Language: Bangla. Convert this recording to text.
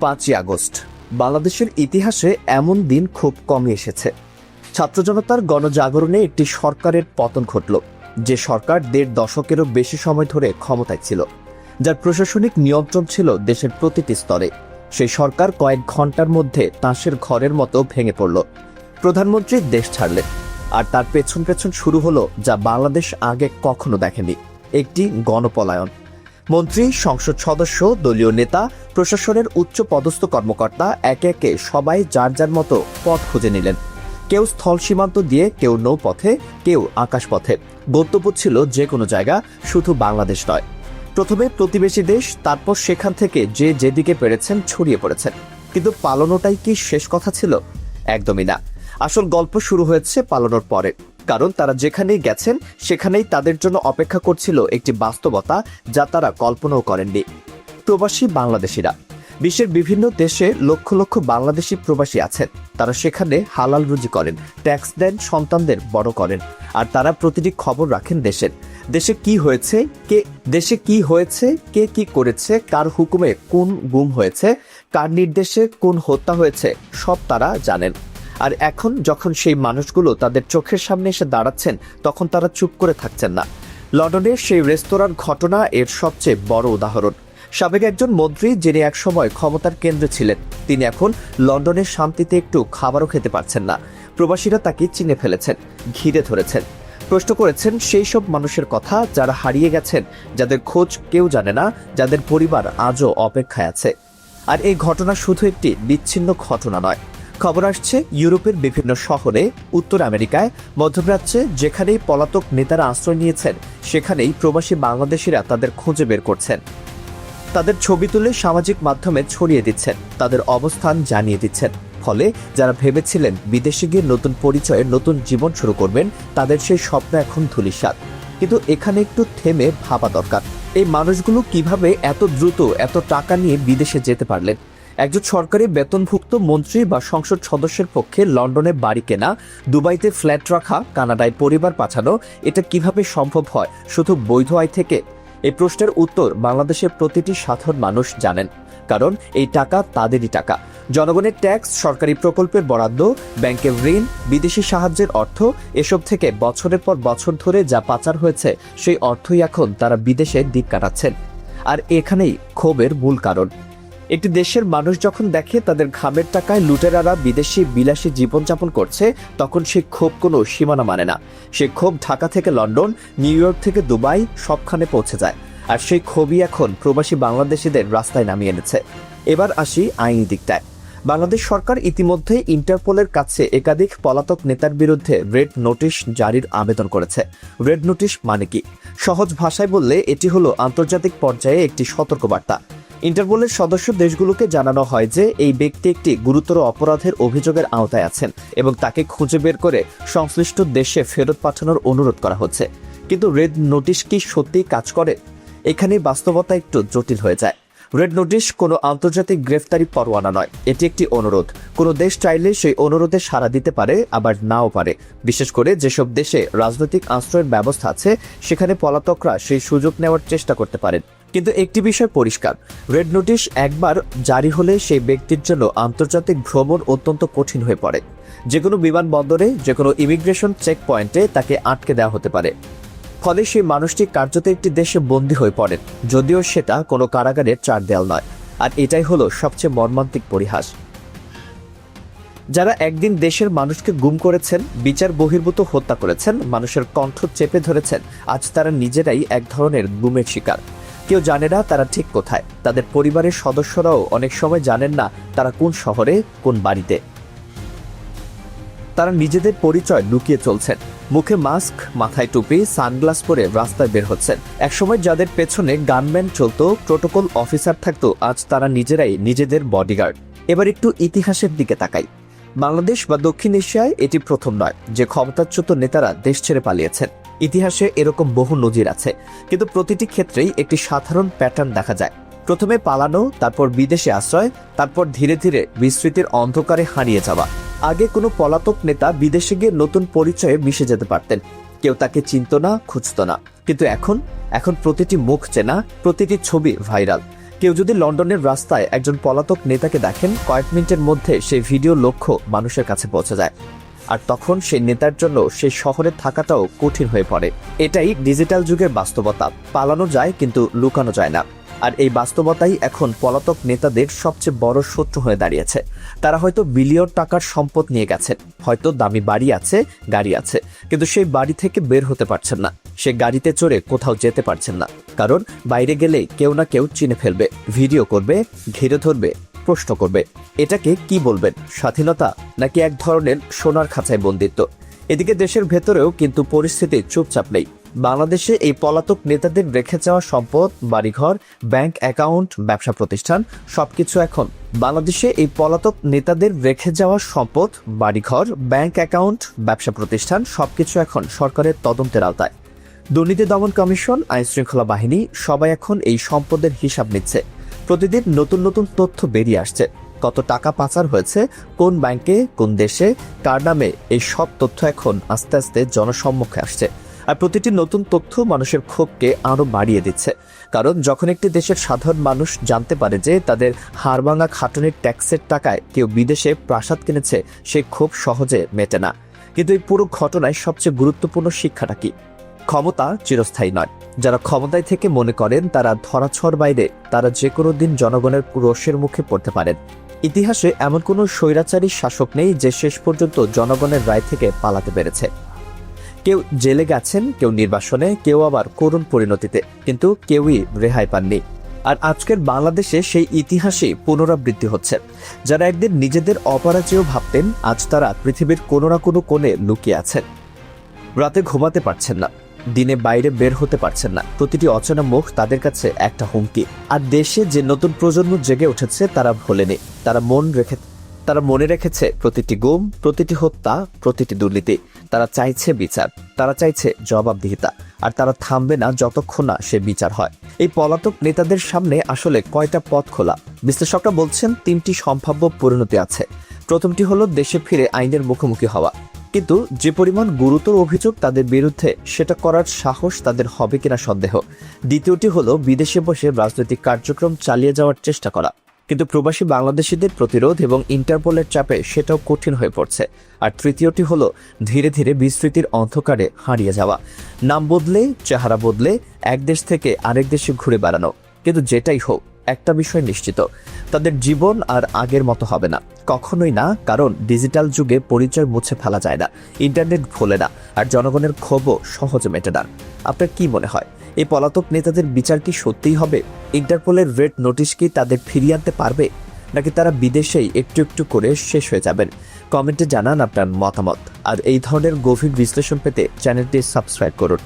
5ই আগস্ট বাংলাদেশের ইতিহাসে এমন দিন খুব কমই এসেছে। ছাত্র জনতার গণজাগরণে একটি সরকারের পতন ঘটল, যে সরকার 1.5 দশকেরও বেশি সময় ধরে ক্ষমতায় ছিল, যার প্রশাসনিক নিয়ন্ত্রণ ছিল দেশের প্রতিটি স্তরে। সেই সরকার কয়েক ঘন্টার মধ্যে তাসের ঘরের মতো ভেঙে পড়ল। প্রধানমন্ত্রী দেশ ছাড়লেন, আর তার পেছন পেছন শুরু হলো যা বাংলাদেশ আগে কখনো দেখেনি, একটি গণপলায়ন। মন্ত্রী, সংসদ সদস্য, দলীয় নেতা, প্রশাসনের উচ্চ পদস্থ কর্মকর্তা একে একে সবাই যার যার মতো পথ খুঁজে নিলেন। কেউ স্থল সীমান্ত দিয়ে, কেউ নৌপথে, কেউ আকাশপথে। গন্তব্য ছিল যে কোনো জায়গা, শুধু বাংলাদেশ নয়। প্রথমে প্রতিবেশী দেশ, তারপর সেখান থেকে যে যেদিকে পেরেছেন ছড়িয়ে পড়েছেন। কিন্তু পালানোটাই কি শেষ কথা ছিল? একদমই না। আসল গল্প শুরু হয়েছে পালানোর পরে, কারণ তারা যেখানেই গেছেন সেখানেই তাদের জন্য অপেক্ষা করছিল একটি বাস্তবতা যা তারা কল্পনাও করেননি। প্রবাসী বাংলাদেশিরা। বিশ্বের বিভিন্ন দেশে লক্ষ লক্ষ বাংলাদেশি প্রবাসী আছেন। তারা সেখানে হালাল রুজি করেন, ট্যাক্স দেন, সন্তানদের বড় করেন, আর তারা প্রতিটি খবর রাখেন দেশের। দেশে কি হয়েছে, কে কি করেছে, কার হুকুমে কোন গুম হয়েছে, কার নির্দেশে কোন হত্যা হয়েছে, সব তারা জানেন। আর এখন যখন সেই মানুষগুলো তাদের চোখের সামনে এসে দাঁড়াচ্ছেন, তখন তারা চুপ করে থাকছেন না। লন্ডনের সেই রেস্তোরাঁর ঘটনা এর সবচেয়ে বড় উদাহরণ। সাবেক একজন মন্ত্রী, যিনি একসময় ক্ষমতার কেন্দ্রে ছিলেন, তিনি এখন লন্ডনের শান্তিতে একটু খাবারও খেতে পারছেন না। প্রবাসীরা তাকে চিনে ফেলেছেন, ঘিরে ধরেছেন, প্রশ্ন করেছেন সেই সব মানুষের কথা যারা হারিয়ে গেছেন, যাদের খোঁজ কেউ জানে না, যাদের পরিবার আজও অপেক্ষায় আছে। আর এই ঘটনা শুধু একটি বিচ্ছিন্ন ঘটনা নয়। খবর আসছে ইউরোপের বিভিন্ন শহরে, উত্তর আমেরিকায়, মধ্যপ্রাচ্যে যেখানেই পলাতক নেতারা আশ্রয় নিয়েছেন, সেখানেই প্রবাসী বাংলাদেশিরা তাদের খুঁজে বের করছেন। তাদের ছবি তুলে সামাজিক মাধ্যমে ছড়িয়ে দিচ্ছেন, তাদের অবস্থান জানিয়ে দিচ্ছেন। ফলে যারা ভেবেছিলেন বিদেশে গিয়ে নতুন পরিচয়ে নতুন জীবন শুরু করবেন, তাদের সেই স্বপ্ন এখন ধূলিসাৎ। কিন্তু এখানে একটু থেমে ভাবা দরকার, এই মানুষগুলো কিভাবে এত দ্রুত এত টাকা নিয়ে বিদেশে যেতে পারলেন? একজন সরকারি বেতনভুক্ত মন্ত্রী বা সংসদ সদস্যের পক্ষে লন্ডনে বাড়ি কেনা, দুবাইতে ফ্ল্যাট রাখা, কানাডায় পরিবার পাঠানো, এটা কিভাবে সম্ভব হয় শুধু বৈধ আয় থেকে? এই প্রশ্নের উত্তর বাংলাদেশের প্রতিটি সাধারণ মানুষ জানেন, কারণ এই টাকা তাদেরই টাকা। জনগণের ট্যাক্স, সরকারি প্রকল্পের বরাদ্দ, ব্যাংকের ঋণ, বিদেশি সাহায্যের অর্থ, এসব থেকে বছরের পর বছর ধরে যা পাচার হয়েছে, সেই অর্থই এখন তারা বিদেশে দিক কাটাচ্ছেন। আর এখানেই ক্ষোভের মূল কারণ। একটি দেশের মানুষ যখন দেখে তাদের ঘামের টাকায় লুটেরারা বিদেশি বিলাসী জীবনযাপন করছে, তখন সে ক্ষোভ কোনো সীমানা মানে না। সে ক্ষোভ ঢাকা থেকে লন্ডন, নিউ ইয়র্ক থেকে দুবাই, সবখানে পৌঁছে যায়। আর সেই ক্ষোভই এখন প্রবাসী বাংলাদেশিদের রাস্তায় নামিয়ে এনেছে। এবার আসি আইনি দিকটায়। বাংলাদেশ সরকার ইতিমধ্যে ইন্টারপোলের কাছে একাধিক পলাতক নেতার বিরুদ্ধে রেড নোটিশ জারির আবেদন করেছে। রেড নোটিশ মানে কি? সহজ ভাষায় বললে এটি হলো আন্তর্জাতিক পর্যায়ে একটি সতর্কবার্তা। ইন্টারপোলের সদস্য দেশগুলোকে জানানো হয় যে এই ব্যক্তি একটি গুরুতর অপরাধের অভিযোগের আওতায় আছেন এবং তাকে খুঁজে বের করে সংশ্লিষ্ট দেশে ফেরত পাঠানোর অনুরোধ করা হচ্ছে। কিন্তু রেড নোটিশ কি সত্যিই কাজ করে? এখানে বাস্তবতা একটু জটিল হয়ে যায়। রেড নোটিশ কোনো আন্তর্জাতিক গ্রেফতারি পরোয়ানা নয়, এটি একটি অনুরোধ। কোনো দেশ চাইলে সেই অনুরোধে সাড়া দিতে পারে, আবার নাও পারে। বিশেষ করে যেসব দেশে রাজনৈতিক আশ্রয়ের ব্যবস্থা আছে, সেখানে পলাতকরা সেই সুযোগ নেওয়ার চেষ্টা করতে পারেন। কিন্তু একটি বিষয় পরিষ্কার, রেড নোটিশ একবার জারি হলে সেই ব্যক্তির জন্য আন্তর্জাতিক ভ্রমণ অত্যন্ত কঠিন হয়ে পড়ে। যে কোনো বিমানবন্দরে, যে কোনো ইমিগ্রেশন চেক পয়েন্টে তাকে আটকে দেওয়া হতে পারে। ফলে সেই মানুষটি কার্যত একটি দেশে বন্দী হয়ে পড়েন, যদিও সেটা কোনো কারাগারের চার দেয়াল নয়। আর এটাই হলো সবচেয়ে মর্মান্তিক পরিহাস। যারা একদিন দেশের মানুষকে গুম করেছেন, বিচার বহির্ভূত হত্যা করেছেন, মানুষের কণ্ঠ চেপে ধরেছেন, আজ তারা নিজেরাই এক ধরনের গুমের শিকার। কেউ জানে না তারা ঠিক কোথায়। তাদের পরিবারের সদস্যরাও অনেক সময় জানেন না তারা কোন শহরে, কোন বাড়িতে। তারা নিজেদের পরিচয় লুকিয়ে চলছেন, মুখে মাস্ক, মাথায় টুপি, সানগ্লাস পরে রাস্তায় বের হচ্ছেন। একসময় যাদের পেছনে গানম্যান চলতো, প্রোটোকল অফিসার থাকতো, আজ তারা নিজেরাই নিজেদের বডিগার্ড। এবার একটু ইতিহাসের দিকে তাকাই। বাংলাদেশ বা দক্ষিণ এশিয়ায় এটি প্রথম নয় যে ক্ষমতাচ্যুত নেতারা দেশ ছেড়ে পালিয়েছেন। ইতিহাসে এরকম বহু নজির আছে, কিন্তু প্রতিটি ক্ষেত্রেই একটি সাধারণ প্যাটার্ন দেখা যায়। প্রথমে পালানো, তারপর বিদেশে আশ্রয়, তারপর ধীরে ধীরে বিস্মৃতির অন্ধকারে হারিয়ে যাওয়া। আগে কোনো পলাতক নেতা বিদেশে গিয়ে নতুন পরিচয়ে মিশে যেতে পারতেন, কেউ তাকে চিনত না, খুঁজত না। কিন্তু এখন প্রতিটি মুখ চেনা, প্রতিটি ছবি ভাইরাল। কেউ যদি লন্ডনের রাস্তায় একজন পলাতক নেতাকে দেখেন, কয়েক মিনিটের মধ্যে সেই ভিডিও লক্ষ মানুষের কাছে পৌঁছে যায়। আর তখন সেই নেতার জন্য সেই শহরে থাকাটাও কঠিন হয়ে পড়ে। এটাই ডিজিটাল যুগের বাস্তবতা। পালানো যায় কিন্তু লুকানো যায় না। আর এই বাস্তবতাই এখন পলাতক নেতাদের সবচেয়ে বড় শত্রু হয়ে দাঁড়িয়েছে। তারা হয়তো বিলিয়ন টাকার সম্পদ নিয়ে গেছেন, হয়তো দামি বাড়ি আছে, গাড়ি আছে, কিন্তু সেই বাড়ি থেকে বের হতে পারছেন না। সে গাড়িতে চড়ে কোথাও যেতে পারছেন না, কারণ বাইরে গেলে কেউ না কেউ চিনে ফেলবে, ভিডিও করবে, ঘিরে ধরবে, প্রশ্ন করবে। এটাকে কি বলবেন, স্বাধীনতা নাকি এক ধরনের সোনার খাঁচায় বন্দিত্ব? এদিকে দেশের ভেতরেও কিন্তু পরিস্থিতি চুপচাপ নেই। বাংলাদেশে এই পলাতক নেতাদের রেখে যাওয়া সম্পদ, বাড়িঘর, ব্যাংক অ্যাকাউন্ট, ব্যবসা প্রতিষ্ঠান সবকিছু এখন বাংলাদেশে এই পলাতক নেতাদের রেখে যাওয়া সম্পদ, বাড়িঘর, ব্যাংক অ্যাকাউন্ট, ব্যবসা প্রতিষ্ঠান সবকিছু এখন সরকারের তদন্তের আওতায়। দুর্নীতি দমন কমিশন, আইন শৃঙ্খলা বাহিনী সবাই এখন এই সম্পদের হিসাব নিচ্ছে। প্রতিদিন নতুন নতুন তথ্য বেরিয়ে আসছে। কত টাকা পাচার হয়েছে, কোন ব্যাংকে, কোন দেশে, কার নামে, এই সব তথ্য এখন আস্তে আস্তে জনসম্মুখে আসছে। আর প্রতিটি নতুন তথ্য মানুষের ক্ষোভকে আরো বাড়িয়ে দিচ্ছে। কারণ যখন একটি দেশের সাধারণ মানুষ জানতে পারে যে তাদের হাড়ভাঙা খাটুনির ট্যাক্সের টাকায় কেউ বিদেশে প্রাসাদ কিনেছে, সে ক্ষোভ সহজে মেটে না। কিন্তু এই পুরো ঘটনায় সবচেয়ে গুরুত্বপূর্ণ শিক্ষাটা কি? ক্ষমতা চিরস্থায়ী নয়। যারা ক্ষমতায় থেকে মনে করেন তারা ধরাছোঁয়ার বাইরে, তারা যে কোনো দিন জনগণের রোষের মুখে পড়তে পারেন। ইতিহাসে এমন কোনো স্বৈরাচারী শাসক নেই যে শেষ পর্যন্ত জনগণের রায় থেকে পালাতে পেরেছে। কেউ জেলে গেছেন, কেউ নির্বাসনে, কেউ আবার করুণ পরিণতিতে, কিন্তু কেউই রেহাই পাননি। আর আজকের বাংলাদেশে সেই ইতিহাসই পুনরাবৃত্তি হচ্ছে। যারা একদিন নিজেদের অপরাজেয় ভাবতেন, আজ তারা পৃথিবীর কোনো না কোনো কোণে লুকিয়ে আছেন। রাতে ঘুমাতে পারছেন না, দিনে বাইরে বের হতে পারছেন না। প্রতিটি অচেনা মুখ তাদের কাছে একটা হুমকি। আর দেশে যে নতুন প্রজন্ম জেগে উঠেছে তারা ভোলেনি। তারা মনে রেখেছে প্রতিটি গুম, প্রতিটি হত্যা, প্রতিটি দুর্নীতি। তারা চাইছে বিচার, তারা চাইছে জবাবদিহিতা। আর তারা থামবে না যতক্ষণ না সে বিচার হয়। এই পলাতক নেতাদের সামনে আসলে কয়টা পথ খোলা? বিশ্লেষকরা বলছেন 3টি সম্ভাব্য পরিণতি আছে। প্রথমটি হলো দেশে ফিরে আইনের মুখোমুখি হওয়া, কিন্তু যে পরিমাণ গুরুতর অভিযোগ তাদের বিরুদ্ধে, সেটা করার সাহস তাদের হবে কিনা সন্দেহ। দ্বিতীয়টি হলো বিদেশে বসে রাজনৈতিক কার্যক্রম চালিয়ে যাওয়ার চেষ্টা করা, কিন্তু প্রবাসী বাংলাদেশিদের প্রতিরোধ এবং ইন্টারপোলের চাপে সেটাও কঠিন হয়ে পড়ছে। আর তৃতীয়টি হলো ধীরে ধীরে বিস্তৃতির অন্ধকারে হারিয়ে যাওয়া, নাম বদলে, চেহারা বদলে, এক দেশ থেকে আরেক দেশে ঘুরে বেড়ানো। কিন্তু যেটাই হোক, একটা বিষয় নিশ্চিত, তাদের জীবন আর আগের মতো হবে না, কখনোই না। কারণ ডিজিটাল যুগে পরিচয় মুছে ফেলা যায় না, ইন্টারনেট ভোলে না, আর জনগণের ক্ষোভও সহজে মেটে না। আপনার কি মনে হয়, এই পলাতক নেতাদের বিচার কি সত্যিই হবে? ইন্টারপোলের রেড নোটিশ কি তাদের ফিরিয়ে আনতে পারবে, নাকি তারা বিদেশেই একটু একটু করে শেষ হয়ে যাবেন? কমেন্টে জানান আপনার মতামত। আর এই ধরনের গভীর বিশ্লেষণ পেতে চ্যানেলটি সাবস্ক্রাইব করুন।